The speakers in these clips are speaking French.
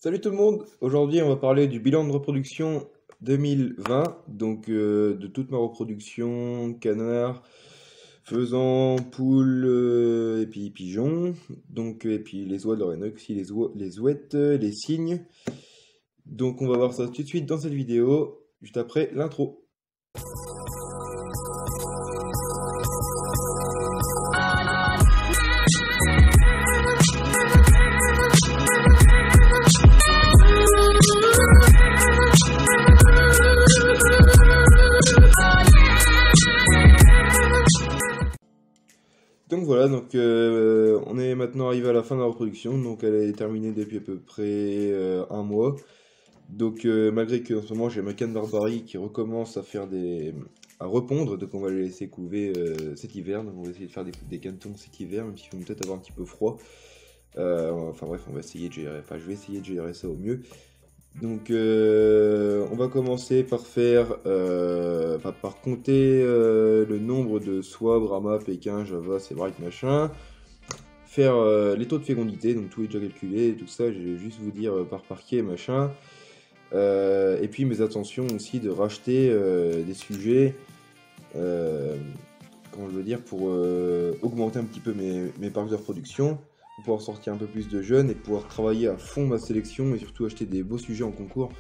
Salut tout le monde, aujourd'hui on va parler du bilan de reproduction 2020, donc de toute ma reproduction, canard, faisan, poule et puis pigeons, donc et puis les oies de Lorraine aussi, les ouettes, les cygnes. Donc on va voir ça tout de suite dans cette vidéo, juste après l'intro. Donc voilà, on est maintenant arrivé à la fin de la reproduction, donc elle est terminée depuis à peu près un mois. Donc malgré que en ce moment j'ai ma canne barbarie qui recommence à repondre, donc on va les laisser couver cet hiver, donc on va essayer de faire des canetons cet hiver, même s'ils vont peut-être avoir un petit peu froid. Enfin bref, on va essayer de gérer, enfin je vais essayer de gérer ça au mieux. Donc on va commencer par par compter le nombre de soies, Brahma, Pékin, Java, Sebright, machin. Faire les taux de fécondité, donc tout est déjà calculé, tout ça, je vais juste vous dire par parquet, machin. Et puis mes intentions aussi de racheter des sujets, comment je veux dire, pour augmenter un petit peu mes parcs de reproduction, pour pouvoir sortir un peu plus de jeunes et pouvoir travailler à fond ma sélection et surtout acheter des beaux sujets en concours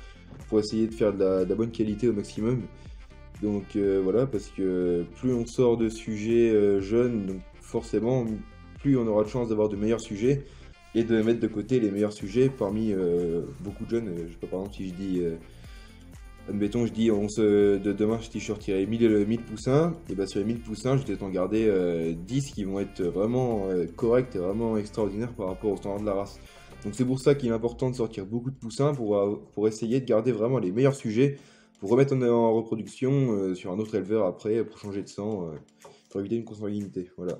pour essayer de faire de la bonne qualité au maximum. Donc voilà, parce que plus on sort de sujets jeunes, donc forcément, plus on aura de chance d'avoir de meilleurs sujets et de mettre de côté les meilleurs sujets parmi beaucoup de jeunes. Je sais pas, par exemple, si je dis, admettons, je dis de demain, si je sortirai 1000 poussins, et bien sur les 1000 poussins, je vais peut-être en garder 10 qui vont être vraiment corrects et vraiment extraordinaires par rapport au standard de la race. Donc c'est pour ça qu'il est important de sortir beaucoup de poussins pour essayer de garder vraiment les meilleurs sujets, pour remettre en reproduction sur un autre éleveur après, pour changer de sang, pour éviter une consanguinité. Voilà.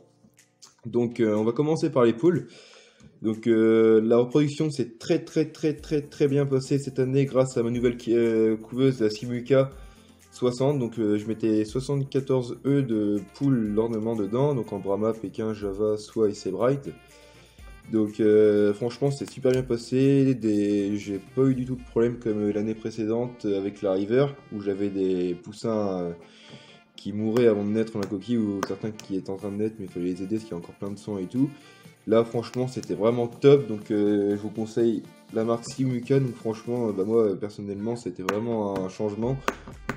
Donc on va commencer par les poules. Donc la reproduction s'est très bien passée cette année grâce à ma nouvelle couveuse, la Simuka 60. Donc je mettais 74 œufs de poules d'ornement dedans, donc en Brahma, Pékin, Java, Soie et Sebright. Donc franchement c'est super bien passé, j'ai pas eu du tout de problème comme l'année précédente avec la River, où j'avais des poussins qui mouraient avant de naître dans la coquille, ou certains qui étaient en train de naître mais il fallait les aider parce qu'il y a encore plein de sang et tout. Là franchement c'était vraiment top, donc je vous conseille la marque Simuka. Donc franchement moi personnellement c'était vraiment un changement,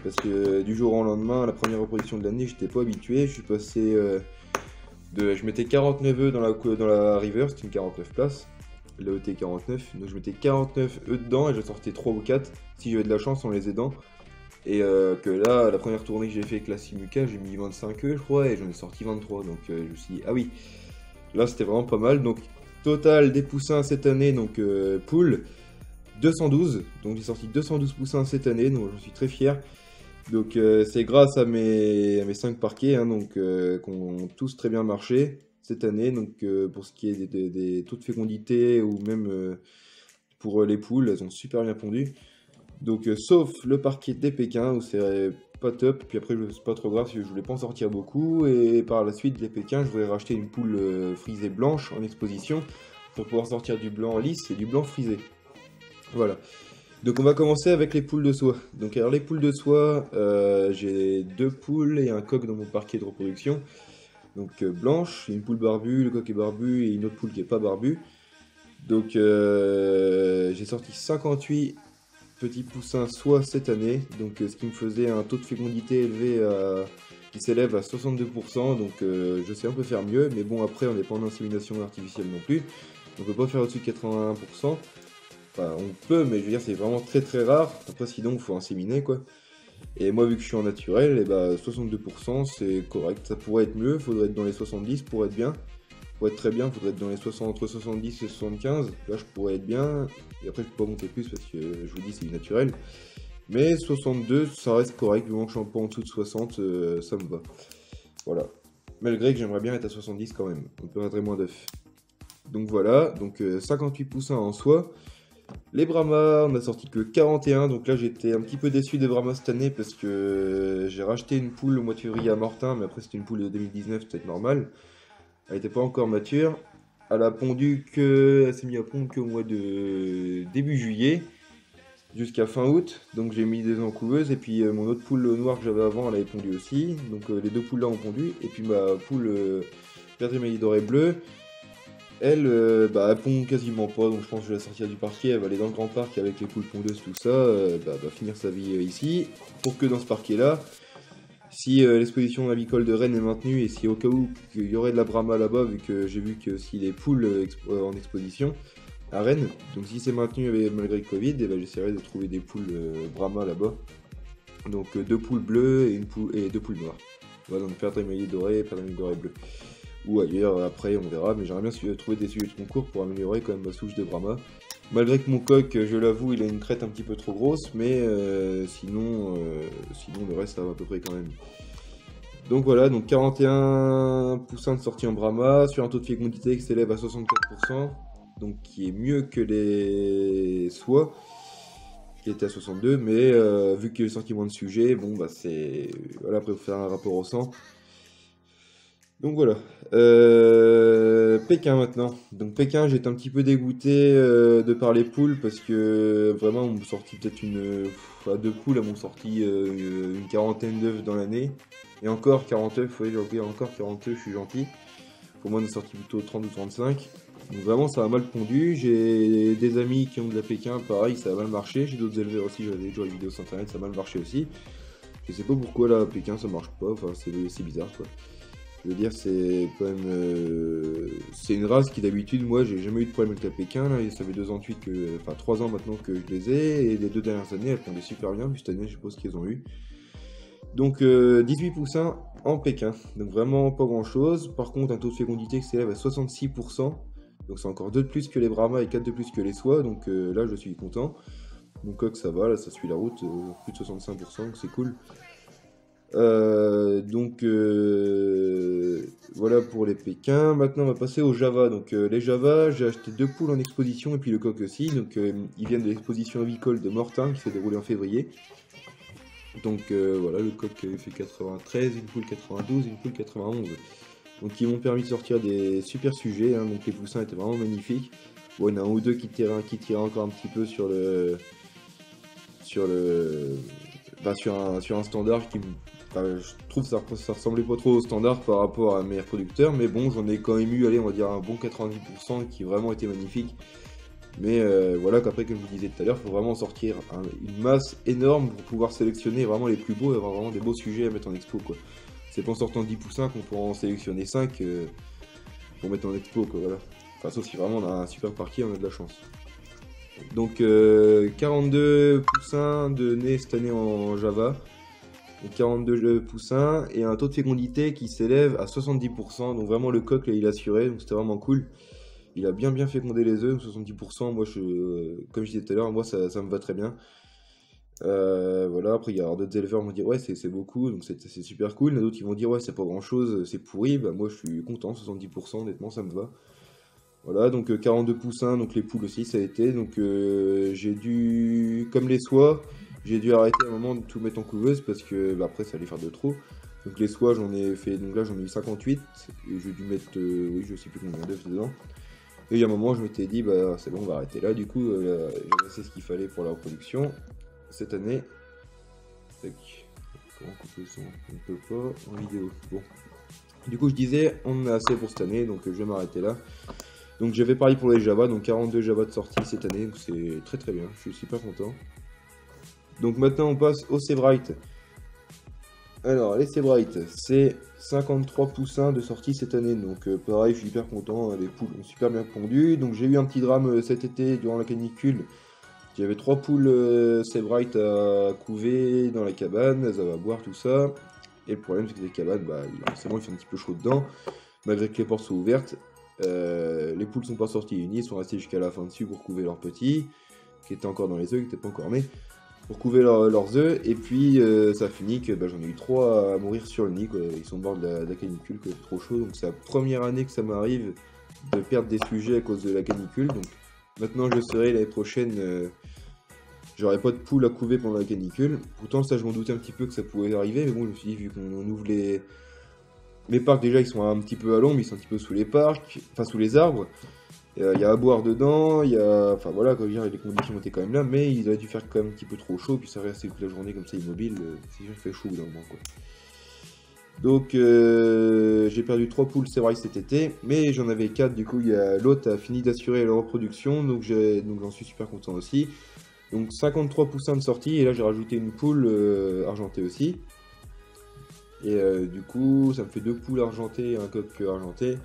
parce que du jour au lendemain, la première reproduction de l'année, j'étais pas habitué. Je suis passé je mettais 49 œufs dans la River, c'était une 49 places, l'AET 49, donc je mettais 49 œufs dedans et je sortais 3 ou 4 si j'avais de la chance en les aidant. Et que là, la première tournée que j'ai fait avec la Simuka, j'ai mis 25 œufs je crois, et j'en ai sorti 23, donc je me suis dit, ah oui, là c'était vraiment pas mal. Donc total des poussins cette année, donc poule 212, donc j'ai sorti 212 poussins cette année, donc j'en suis très fier. Donc c'est grâce à mes 5 parquets, hein, donc qui ont tous très bien marché cette année. Donc pour ce qui est des taux de fécondité, ou même pour les poules, elles ont super bien pondu. Donc sauf le parquet des Pékins où c'est pas top, puis après c'est pas trop grave si je voulais pas en sortir beaucoup. Et par la suite les Pékins, je voudrais racheter une poule frisée blanche en exposition pour pouvoir sortir du blanc lisse et du blanc frisé. Voilà. Donc on va commencer avec les poules de soie. Donc alors les poules de soie, j'ai 2 poules et un coq dans mon parquet de reproduction. Donc blanche, une poule barbue, le coq est barbu, et une autre poule qui est pas barbue. Donc j'ai sorti 58 petits poussins soie cette année, donc ce qui me faisait un taux de fécondité élevé qui s'élève à 62%. Donc je sais un peu faire mieux, mais bon, après on n'est pas en insémination artificielle non plus, on peut pas faire au-dessus de 81%. Enfin, on peut, mais je veux dire, c'est vraiment très rare. Après, sinon, il faut inséminer, quoi. Et moi, vu que je suis en naturel, et bah, 62%, c'est correct. Ça pourrait être mieux, il faudrait être dans les 70 pour être bien. Pour être très bien, il faudrait être dans les entre 70 et 75. Là, je pourrais être bien. Et après, je peux pas monter plus parce que, je vous dis, c'est du naturel. Mais 62, ça reste correct. Du moment que je suis pas en dessous de 60, ça me va. Voilà. Malgré que j'aimerais bien être à 70 quand même. On peut rentrer moins d'œufs. Donc voilà, donc 58 poussins en soie. Les Brahma, on a sorti que 41, donc là j'étais un petit peu déçu des Brahma cette année parce que j'ai racheté une poule au mois de février à Mortain, mais après c'était une poule de 2019, peut-être normal. Elle n'était pas encore mature. Elle a pondu que... Elle s'est mise à pondre qu'au mois de début juillet, jusqu'à fin août. Donc j'ai mis des œufs en couveuse. Et puis mon autre poule noire que j'avais avant, elle avait pondu aussi. Donc les deux poules là ont pondu. Et puis ma poule perdrix maillot doré bleu, elle, bah, elle pond quasiment pas. Donc je pense que je vais la sortir du parquet. Elle va aller dans le grand parc avec les poules pondeuses, tout ça. Bah, elle va finir sa vie ici. Pour que dans ce parquet là, si l'exposition avicole de Rennes est maintenue et si au cas où il y aurait de la Brahma là-bas, vu que j'ai vu que s'il y a des poules en exposition à Rennes, donc si c'est maintenu malgré le Covid, eh ben, j'essaierai de trouver des poules Brahma là-bas. Donc deux poules bleues et deux poules noires. Voilà, donc perdre émaillé doré, perdre émaillé doré bleu. Ou ailleurs, après on verra, mais j'aimerais bien trouver des sujets de concours pour améliorer quand même ma souche de Brahma. Malgré que mon coq, je l'avoue, il a une crête un petit peu trop grosse, mais sinon le reste ça va à peu près quand même. Donc voilà, donc 41% de sortie en Brahma, sur un taux de fécondité qui s'élève à 64%, donc qui est mieux que les soies, qui étaient à 62, mais vu qu'il est sorti moins de sujets, bon bah c'est... Voilà, après il faut faire un rapport au sang. Donc voilà. Pékin maintenant. Donc Pékin, j'étais un petit peu dégoûté de par les poules parce que vraiment on m'a sorti peut-être deux poules, elles m'ont sorti une quarantaine d'œufs dans l'année. Et encore 40 œufs, oui, j'ai encore 40 œufs, je suis gentil. Pour moi on est sorti plutôt 30 ou 35. Donc vraiment ça a mal pondu. J'ai des amis qui ont de la Pékin, pareil, ça a mal marché. J'ai d'autres éleveurs aussi, j'avais déjà des vidéos sur internet, ça a mal marché aussi. Je sais pas pourquoi là Pékin ça marche pas, enfin c'est bizarre quoi. Je veux dire, c'est quand même. C'est une race qui d'habitude, moi, j'ai jamais eu de problème avec la Pékin. Là, et ça fait 2 ans de suite que. Enfin, 3 ans maintenant que je les ai. Et les 2 dernières années, elles pondaient super bien. Puis cette année, je sais pas ce qu'ils ont eu. Donc, 18% en Pékin. Donc, vraiment pas grand chose. Par contre, un taux de fécondité qui s'élève à 66%. Donc, c'est encore 2 de plus que les Brahma et 4 de plus que les soies. Donc, là, je suis content. Mon coq, ça va. Là, ça suit la route. Plus de 65%. Donc, c'est cool. Voilà pour les Pékins. Maintenant, on va passer au Java. Donc, les Java, j'ai acheté 2 poules en exposition et puis le coq aussi. Donc, ils viennent de l'exposition avicole de Mortain qui s'est déroulée en février. Donc, voilà, le coq fait 93, une poule 92, une poule 91. Donc, ils m'ont permis de sortir des super sujets. Hein. Donc, les poussins étaient vraiment magnifiques. Bon, il y en a un ou deux qui tiraient encore un petit peu sur le. Sur le. Bah, sur un standard qui me. Enfin, je trouve que ça ressemblait pas trop au standard par rapport à mes reproducteurs, mais bon, j'en ai quand même eu, allez, on va dire un bon 90% qui vraiment était magnifique. Mais voilà qu'après, comme je vous disais tout à l'heure, il faut vraiment sortir une masse énorme pour pouvoir sélectionner vraiment les plus beaux et avoir vraiment des beaux sujets à mettre en expo, quoi. C'est pas en sortant 10 poussins qu'on pourra en sélectionner 5 pour mettre en expo, quoi, voilà. Enfin, sauf si vraiment on a un super parquet, on a de la chance. Donc 42 poussins de nez cette année en Java. 42 poussins et un taux de fécondité qui s'élève à 70%. Donc vraiment le coq là, il est assuré, donc c'était vraiment cool. Il a bien fécondé les œufs, 70%. Moi, comme je disais tout à l'heure, moi ça me va très bien. Voilà, après il y a d'autres éleveurs qui vont dire ouais c'est beaucoup, donc c'est super cool. Il y en a d'autres qui vont dire ouais c'est pas grand chose, c'est pourri. Bah moi je suis content, 70%, honnêtement ça me va. Voilà, donc 42 poussins, donc les poules aussi ça a été. Donc j'ai dû, comme les soies, j'ai dû arrêter à un moment de tout mettre en couveuse parce que bah, après ça allait faire de trop. Donc les soies j'en ai fait, donc là j'en ai eu 58 et j'ai dû mettre, oui je sais plus combien d'œufs dedans. Et il y a un moment je m'étais dit bah c'est bon on va arrêter là, du coup j'ai fait ce qu'il fallait pour la reproduction cette année. Tac. Comment couper ça? On ne peut pas en vidéo. Bon. Du coup je disais on a assez pour cette année donc je vais m'arrêter là. Donc j'avais pareil pour les Java, donc 42 Java de sortie cette année, donc c'est très bien, je suis super content. Donc maintenant on passe au Sebright. Alors les Sebright, c'est 53 poussins de sortie cette année, donc pareil je suis hyper content, hein, les poules ont super bien pondu. Donc j'ai eu un petit drame cet été durant la canicule. J'avais 3 poules Sebright à couver dans la cabane, elles avaient à boire tout ça. Et le problème c'est que les cabanes, bah, forcément il fait un petit peu chaud dedans, malgré que les portes soient ouvertes. Les poules sont pas sorties unies, sont restées jusqu'à la fin dessus pour couver leurs petits, qui étaient encore dans les œufs, qui n'étaient pas encore nés, pour couver leurs œufs. Et puis ça a fini que bah, j'en ai eu 3 à mourir sur le nid, quoi. Ils sont morts de la canicule, que c'est trop chaud. Donc c'est la première année que ça m'arrive de perdre des sujets à cause de la canicule. Donc maintenant je serai l'année prochaine, j'aurai pas de poules à couver pendant la canicule. Pourtant ça je m'en doutais un petit peu que ça pouvait arriver, mais bon je me suis dit vu qu'on ouvre mes parcs déjà ils sont un petit peu à l'ombre, ils sont un petit peu sous les parcs, enfin sous les arbres. Il y a à boire dedans, il y a. Enfin voilà, quand je veux dire, les conditions étaient quand même là, mais ils auraient dû faire quand même un petit peu trop chaud, puis ça restait toute la journée comme ça immobile, c'est sûr qu'il fait chaud au bout d'un moment quoi. Donc j'ai perdu 3 poules, c'est vrai, cet été, mais j'en avais 4, du coup l'autre a fini d'assurer la reproduction, donc j'en suis super content aussi. Donc 53 poussins de sortie, et là j'ai rajouté une poule argentée aussi. Et du coup ça me fait 2 poules argentées et un coq argenté.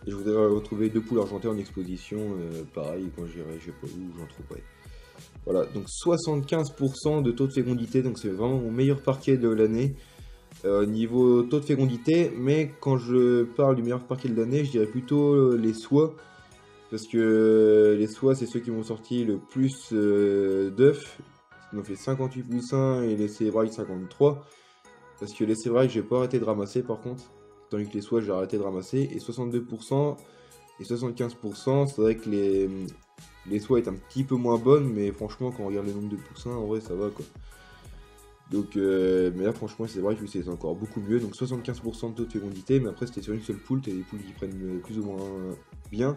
Et je voudrais retrouver 2 poules argentées en exposition, pareil, quand j'irai, je sais pas où, j'en trouverai. Voilà, donc 75% de taux de fécondité, donc c'est vraiment mon meilleur parquet de l'année. Niveau taux de fécondité, mais quand je parle du meilleur parquet de l'année, je dirais plutôt les soies, parce que les soies, c'est ceux qui m'ont sorti le plus d'œufs. Ils m'ont fait 58 poussins et les sébrailles 53, parce que les sébrailles, j'ai pas arrêté de ramasser par contre, tandis que les soies, j'ai arrêté de ramasser, et 62% et 75%, c'est vrai que les soies est un petit peu moins bonnes, mais franchement, quand on regarde le nombre de poussins, en vrai, ça va quoi. Donc, mais là, franchement, c'est vrai que c'est encore beaucoup mieux. Donc, 75% de taux de fécondité, mais après, c'était sur une seule poule. T'as des poules qui prennent plus ou moins bien.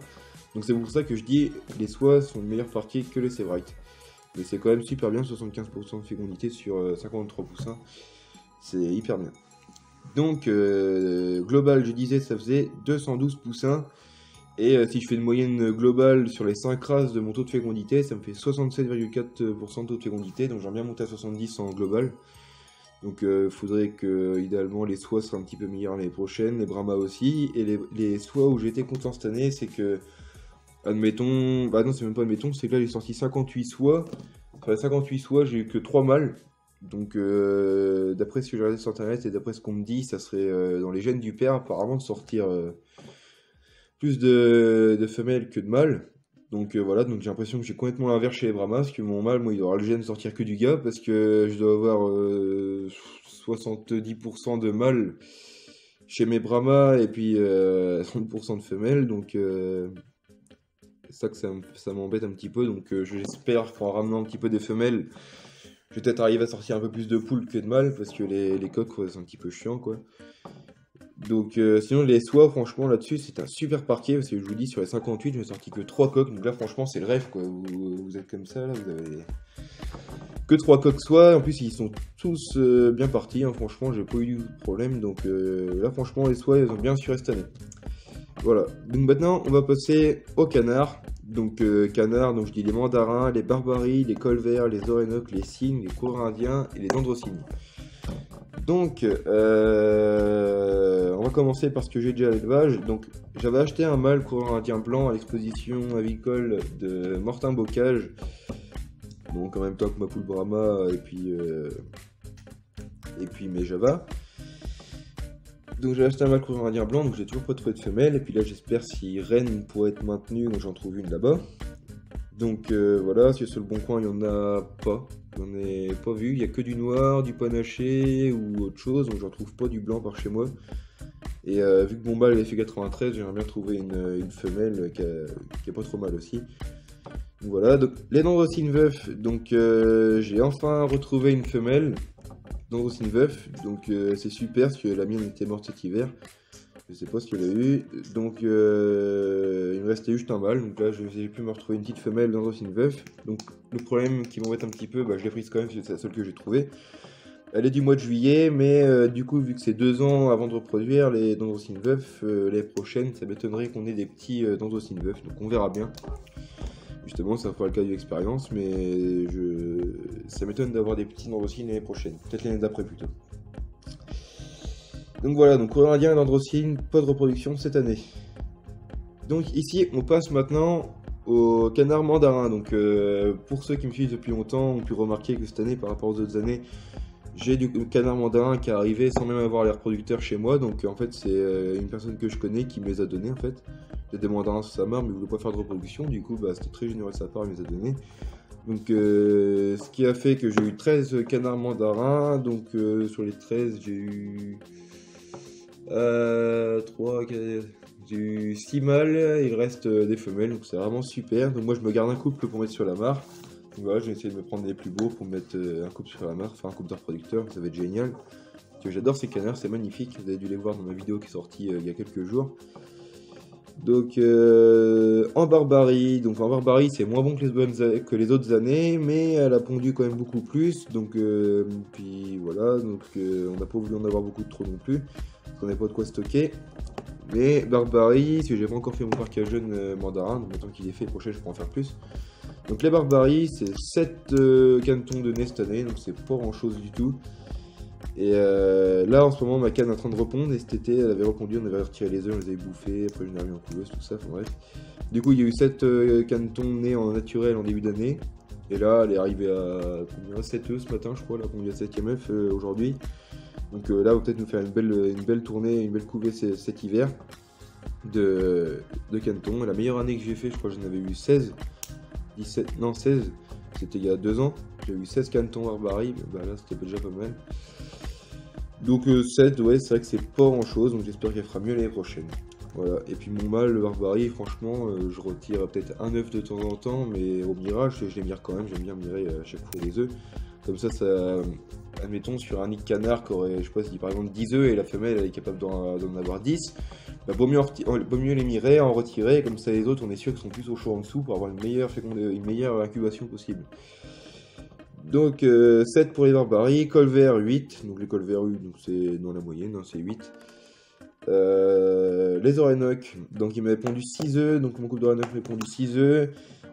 Donc, c'est pour ça que je dis les soies sont de meilleurs parquets que les sévrites. Mais c'est quand même super bien, 75% de fécondité sur 53 poussins. C'est hyper bien. Donc, global, je disais, ça faisait 212 poussins. Et si je fais une moyenne globale sur les 5 races de mon taux de fécondité, ça me fait 67,4% de taux de fécondité. Donc j'aimerais bien monter à 70 en global. Donc il faudrait que, idéalement, les soies soient un petit peu meilleures l'année prochaine, les Brahmas aussi. Et les soies où j'ai été content cette année, c'est que, admettons, bah non, c'est même pas admettons, c'est que là j'ai sorti 58 soies. Sur les 58 soies, j'ai eu que 3 mâles. Donc d'après ce que j'ai regardé sur internet et d'après ce qu'on me dit, ça serait dans les gènes du père apparemment de sortir plus de femelles que de mâles. Donc voilà, donc j'ai l'impression que j'ai complètement l'inverse chez les Brahmas, parce que mon mâle, moi, il aura le gène de sortir que du gars, parce que je dois avoir 70% de mâles chez mes Brahmas, et puis 30% de femelles, donc c'est ça que ça m'embête un petit peu, donc j'espère qu'en ramenant un petit peu des femelles, je vais peut-être arriver à sortir un peu plus de poules que de mâles, parce que les coqs, ouais, c'est un petit peu chiant, quoi. Donc sinon les soies franchement là-dessus c'est un super parquet parce que je vous dis sur les 58 je n'ai sorti que 3 coques donc là franchement c'est le rêve quoi, vous êtes comme ça là, vous avez que 3 coques soies, en plus ils sont tous bien partis, hein. Franchement j'ai pas eu de problème donc là franchement les soies elles ont bien assuré cette année. Voilà, donc maintenant on va passer au canard. Donc canard, donc je dis les mandarins, les barbaries, les colverts, les orénoques, les cygnes, les corindiens et les androcygnes. Donc, on va commencer par ce que j'ai déjà à l'élevage. Donc, j'avais acheté un mâle courant indien blanc à l'exposition avicole de Mortin Bocage. Donc, en même temps que ma poule Brahma et puis mes Java. Donc, j'ai acheté un mâle courant indien blanc, donc j'ai toujours pas trouvé de femelle. Et puis là, j'espère si Reine pourrait être maintenue, donc j'en trouve une là-bas. Donc voilà, si sur le bon coin, il n'y en a pas. J'en ai pas vu. Il n'y a que du noir, du panaché ou autre chose. Donc j'en trouve pas du blanc par chez moi. Et vu que mon mâle est fait 93, j'aimerais bien trouver une femelle qui a pas trop mal aussi. Donc voilà, donc les Dendrocygnes veufs. Donc j'ai enfin retrouvé une femelle Dendrocygnes veuf. Donc c'est super parce que la mienne était morte cet hiver. Je sais pas ce qu'il a eu. Donc il me restait juste un mâle. Donc là j'ai pu me retrouver une petite femelle d'Androcygnes veuf. Donc le problème qui m'embête un petit peu, bah, je l'ai prise quand même, c'est la seule que j'ai trouvée. Elle est du mois de juillet, mais du coup vu que c'est 2 ans avant de reproduire les Dendrocygnes veufs, l'année prochaine ça m'étonnerait qu'on ait des petits Dendrocygnes veufs. Donc on verra bien. Justement ça fera le cas de l'expérience, mais ça m'étonne d'avoir des petits Dendrocygnes l'année prochaine. Peut-être l'année d'après plutôt. Donc voilà, donc corallien et l'androcyne, pas de reproduction cette année. Donc ici, on passe maintenant au canard mandarin. Donc pour ceux qui me suivent depuis longtemps, ont pu remarquer que cette année, par rapport aux autres années, j'ai du canard mandarin qui est arrivé sans même avoir les reproducteurs chez moi. Donc en fait, c'est une personne que je connais qui me les a donnés en fait. J'ai des mandarins sur sa mare, mais il voulait pas faire de reproduction. Du coup, bah, c'était très généreux de sa part, il me les a donnés. Donc ce qui a fait que j'ai eu 13 canards mandarins. Donc sur les 13, j'ai eu 3, 4, j'ai eu 6 mâles, il reste des femelles, donc c'est vraiment super. Donc moi je me garde un couple pour mettre sur la mare. Donc voilà, je vais essayer de me prendre les plus beaux pour mettre un couple sur la mare, faire un couple de reproducteurs, ça va être génial. Parce que j'adore ces canards, c'est magnifique. Vous avez dû les voir dans ma vidéo qui est sortie il y a quelques jours. Donc en barbarie, c'est moins bon que les autres années, mais elle a pondu quand même beaucoup plus. Donc puis voilà, on n'a pas voulu en avoir beaucoup trop non plus, parce qu'on n'a pas de quoi stocker. Mais barbarie, parce que j'ai pas encore fait mon parc à jeunes mandarin, donc maintenant qu'il est fait, le prochain je pourrai en faire plus. Donc les barbaries, c'est 7 canetons de nez cette année, donc c'est pas grand chose du tout. Et là en ce moment ma canne est en train de repondre, et cet été elle avait repondu, on avait retiré les œufs, on les avait bouffés, après je l'ai remis en couveuse, tout ça, enfin bref. Du coup il y a eu 7 canetons nés en naturel en début d'année, et là elle est arrivée à combien, 7 œufs ce matin je crois, là on est à 7ème œuf aujourd'hui. Donc là on va peut-être nous faire une belle tournée, une belle couvée cet hiver de canetons. La meilleure année que j'ai fait, je crois que j'en avais eu 16, 17, non 16, c'était il y a 2 ans, j'ai eu 16 canetons barbarie, bah là c'était déjà pas mal. Donc 7, ouais, c'est vrai que c'est pas grand chose, donc j'espère qu'elle fera mieux l'année prochaine. Voilà, et puis mon mâle, le barbarie, franchement, je retire peut-être un œuf de temps en temps, mais au mirage, je les mire quand même, j'aime bien mirer à chaque fois les œufs. Comme ça, admettons, sur un nid de canard qui aurait, je sais pas, si par exemple 10 œufs et la femelle elle est capable d'en avoir 10, bah, vaut mieux les mirer, en retirer, comme ça les autres, on est sûr qu'ils sont plus au chaud en dessous pour avoir une meilleure incubation possible. Donc 7 pour les barbaries, colvert 8, donc les colverts 8, donc c'est dans la moyenne, hein, c'est 8. Les orénoques, donc il m'avait pondu 6 œufs, donc mon couple d'orénoques m'a pondu 6 œufs,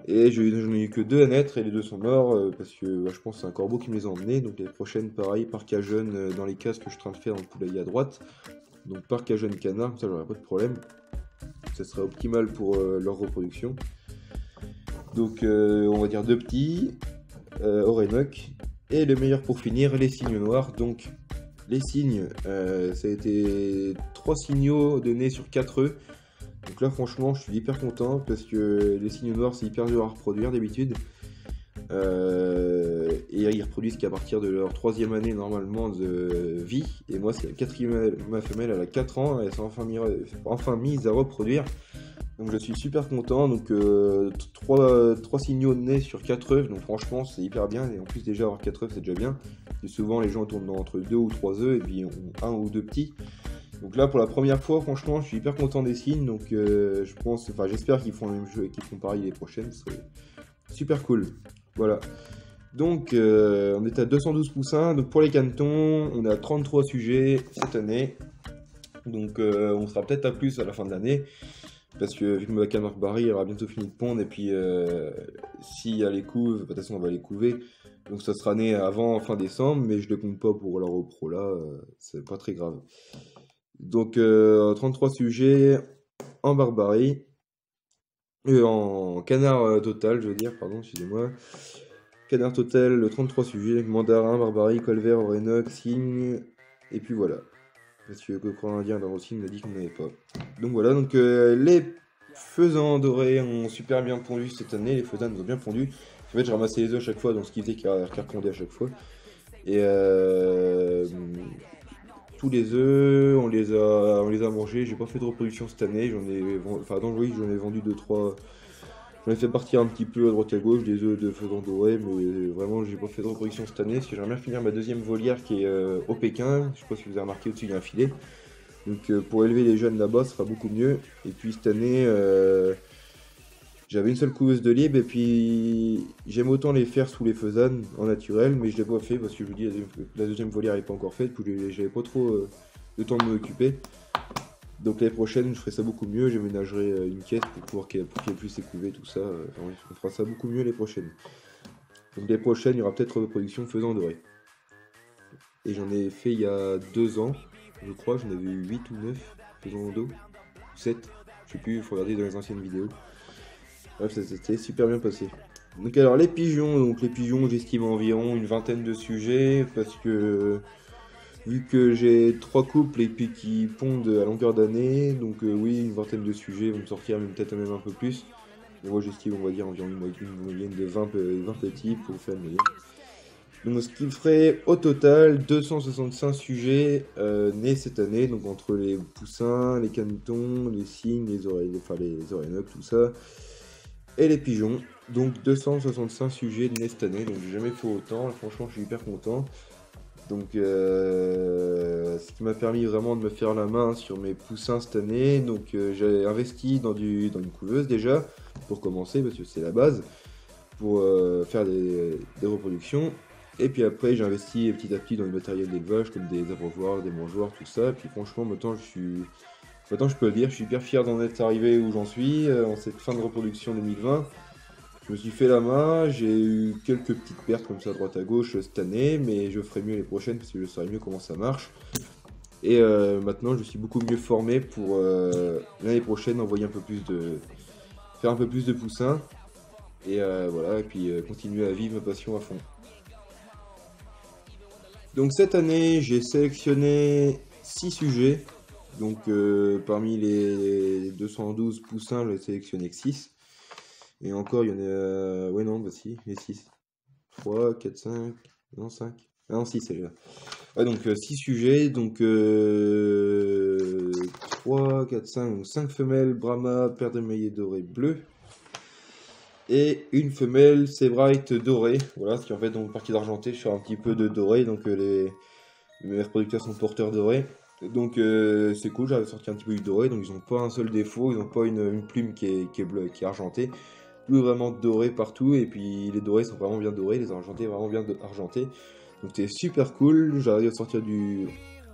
et j'en ai eu que 2 à naître, et les 2 sont morts, parce que bah, je pense que c'est un corbeau qui me les a emmenés, donc les prochaines pareil, parc à jeunes dans les cases que je suis en train de faire dans le poulailler à droite, donc parc à jeunes canards, ça j'aurais pas de problème, ça serait optimal pour leur reproduction. Donc on va dire 2 petits, orénoques, et le meilleur pour finir, les cygnes noirs. Donc les cygnes, ça a été 3 signaux de nez sur 4 œufs. Donc là franchement je suis hyper content parce que les cygnes noirs c'est hyper dur à reproduire d'habitude. Et ils reproduisent qu'à partir de leur 3e année normalement de vie. Et moi c'est la 4e, ma femelle elle a 4 ans, elle s'est enfin mise à reproduire. Donc je suis super content, donc 3 signaux de nez sur 4 œufs, donc franchement c'est hyper bien, et en plus déjà avoir 4 œufs c'est déjà bien, et souvent les gens tournent entre 2 ou 3 œufs, et puis ont 1 ou 2 petits. Donc là pour la première fois franchement je suis hyper content des cygnes, donc j'espère qu'ils font le même jeu et qu'ils font pareil les prochaines, c'est super cool. Voilà. Donc on est à 212 poussins, donc pour les canetons on est à 33 sujets cette année, donc on sera peut-être à plus à la fin de l'année. Parce que vu que ma canne barbarie elle aura bientôt fini de pondre, et puis s'il y a les couves, de toute façon on va les couver, donc ça sera né avant fin décembre, mais je ne les compte pas pour la repro là, c'est pas très grave. Donc 33 sujets en barbarie, en canard total je veux dire, pardon, excusez-moi. Canard total, 33 sujets, mandarin, barbarie, colvert, orénoque, cygne, et puis voilà. Parce que le coq indien dans aussi m'a dit qu'on n'avait pas. Donc voilà, donc les faisans dorés ont super bien pondu cette année, les faisans nous ont bien pondu. En fait, j'ai ramassé les œufs à chaque fois, donc ce qui faisait qu'ils repondaient à chaque fois. Et tous les œufs, on les a mangés. J'ai pas fait de reproduction cette année, j'en ai vendu 2-3. J'en ai fait partir un petit peu à droite et à gauche des œufs de faisans dorés, mais vraiment j'ai pas fait de reproduction cette année parce que j'aimerais bien finir ma 2e volière qui est au Pékin. Je sais pas si vous avez remarqué, au-dessus il y a un filet. Donc pour élever les jeunes là-bas ce sera beaucoup mieux. Et puis cette année j'avais une seule couveuse de libre, et puis j'aime autant les faire sous les faisanes en naturel, mais je l'ai pas fait parce que je vous dis la 2e volière n'est pas encore faite, puis j'avais pas trop de temps de m'occuper. Donc l'année prochaine, je ferai ça beaucoup mieux, j'aménagerai une caisse pour qu'elle puisse s'écouver, tout ça. On fera ça beaucoup mieux les prochaines. Donc les prochaines, il y aura peut-être reproduction faisant doré. Et j'en ai fait il y a 2 ans, je crois, j'en avais eu 8 ou 9 faisant d'eau, 7, je sais plus, il faut regarder dans les anciennes vidéos. Bref, ça s'était super bien passé. Donc alors les pigeons, j'estime environ une 20aine de sujets, parce que vu que j'ai 3 couples et puis qui pondent à longueur d'année, donc oui, une 20aine de sujets vont me sortir, peut-être même un peu plus. Mais moi j'estime, on va dire, environ une moyenne de 20 petits pour faire une moyenne. Donc ce qui ferait au total 265 sujets nés cette année, donc entre les poussins, les canetons, les cygnes, les orénoques, tout ça, et les pigeons. Donc 265 sujets nés cette année, donc j'ai jamais fait autant, franchement je suis hyper content. Donc ce qui m'a permis vraiment de me faire la main sur mes poussins cette année. Donc j'ai investi dans une couveuse déjà, pour commencer, parce que c'est la base, pour faire des reproductions. Et puis après j'ai investi petit à petit dans le matériel d'élevage, comme des abreuvoirs, des mangeoires, tout ça. Puis franchement maintenant je peux le dire, je suis hyper fier d'en être arrivé où j'en suis, en cette fin de reproduction 2020. Je me suis fait la main, j'ai eu quelques petites pertes comme ça à droite à gauche cette année, mais je ferai mieux les prochaines parce que je saurai mieux comment ça marche. Et maintenant je suis beaucoup mieux formé pour l'année prochaine faire un peu plus de poussins. Et voilà, et puis continuer à vivre ma passion à fond. Donc cette année j'ai sélectionné 6 sujets. Donc parmi les 212 poussins, j'ai sélectionné que 6. Et encore, il y en a... Ouais, non, bah si, les 6. 3, 4, 5... Non, 5. Ah non, 6, c'est là. Ouais, donc 6 sujets, donc 3, 4, 5, donc 5 femelles Brahma, paire de maillets dorés bleus. Et une femelle Sebright dorée. Voilà, ce qui en fait, donc partie d'argenté, je fais un petit peu de doré, donc mes reproducteurs sont porteurs dorés. Donc c'est cool, j'avais sorti un petit peu du doré, donc ils n'ont pas un seul défaut, ils n'ont pas une plume qui est bleue, qui est argentée. Tout est vraiment doré partout, et puis les dorés sont vraiment bien dorés, les argentés vraiment bien argentés. Donc c'est super cool, j'arrive à sortir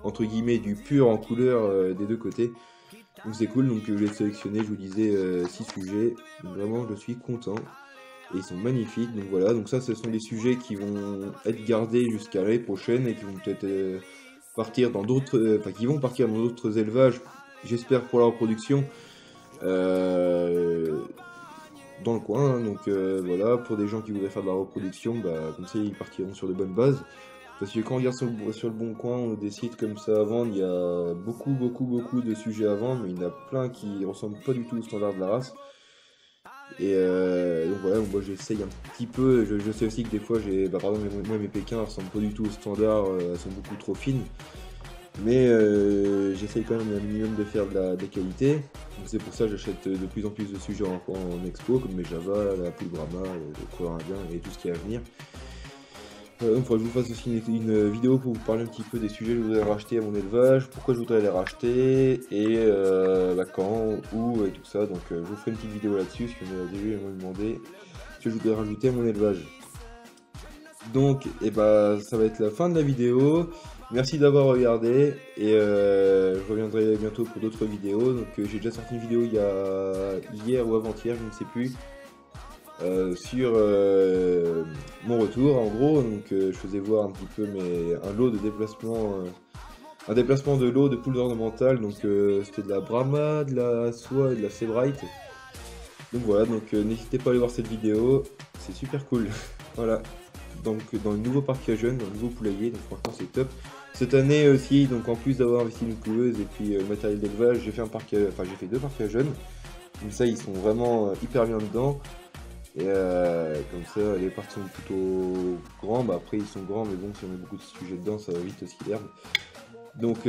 entre guillemets, du pur en couleur des deux côtés. Donc c'est cool, donc j'ai sélectionné, je vous disais, 6 sujets. Donc vraiment je suis content. Et ils sont magnifiques, donc voilà, donc ça ce sont des sujets qui vont être gardés jusqu'à l'année prochaine et qui vont peut-être partir dans d'autres, qui vont partir dans d'autres élevages, j'espère pour la reproduction, dans le coin, hein. Donc voilà, pour des gens qui voudraient faire de la reproduction, bah, comme ça ils partiront sur de bonnes bases. Parce que quand on regarde sur le bon coin, on des sites comme ça à vendre, il y a beaucoup de sujets à vendre, mais il y en a plein qui ressemblent pas du tout au standard de la race. Et donc voilà, moi j'essaye un petit peu, je sais aussi que des fois, par exemple, moi mes Pékins ressemblent pas du tout au standard, elles sont beaucoup trop fines. Mais j'essaye quand même un minimum de faire de la qualité. C'est pour ça que j'achète de plus en plus de sujets en expo, comme mes Java, la Poule Brahma, le couleur indien et tout ce qui est à venir. Donc il faudrait que je vous fasse aussi une vidéo pour vous parler un petit peu des sujets que je voudrais racheter à mon élevage, pourquoi je voudrais les racheter, et quand, où, et tout ça. Donc je vous ferai une petite vidéo là-dessus, parce que déjà ils m'ont demandé ce que je voudrais rajouter à mon élevage. Donc ça va être la fin de la vidéo. Merci d'avoir regardé, et je reviendrai bientôt pour d'autres vidéos. Donc j'ai déjà sorti une vidéo hier ou avant-hier, je ne sais plus, sur mon retour en gros. Donc je faisais voir un petit peu un lot de déplacement, un déplacement de lot de poules ornementales. Donc c'était de la Brahma, de la soie et de la Sebright. Donc voilà, donc n'hésitez pas à aller voir cette vidéo, c'est super cool. Voilà, donc dans le nouveau parc à jeunes, dans le nouveau poulailler, donc franchement c'est top. Cette année aussi, donc en plus d'avoir investi une couveuse et puis le matériel d'élevage, j'ai fait j'ai fait 2 parcs à jeunes. Comme ça ils sont vraiment hyper bien dedans. Et comme ça les parcs sont plutôt grands, bah après ils sont grands, mais bon si on met beaucoup de sujets dedans ça va vite aussi l'herbe. Donc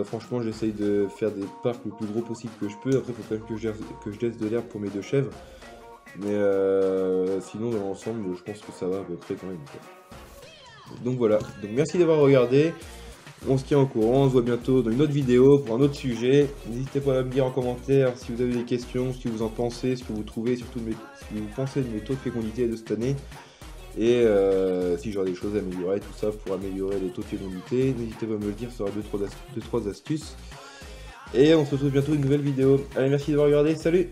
franchement j'essaye de faire des parcs le plus gros possible que je peux. Après il faut quand même que je laisse de l'herbe pour mes 2 chèvres. Mais sinon dans l'ensemble je pense que ça va à peu près quand même, quoi. Donc voilà, donc merci d'avoir regardé. On se tient au courant, on se voit bientôt dans une autre vidéo pour un autre sujet. N'hésitez pas à me dire en commentaire si vous avez des questions, ce que vous en pensez, ce que vous trouvez, surtout ce que vous pensez de mes taux de fécondité de cette année. Et si j'aurais des choses à améliorer, tout ça pour améliorer les taux de fécondité, n'hésitez pas à me le dire, ça aura 2-3 astuces. Et on se retrouve bientôt dans une nouvelle vidéo. Allez, merci d'avoir regardé, salut!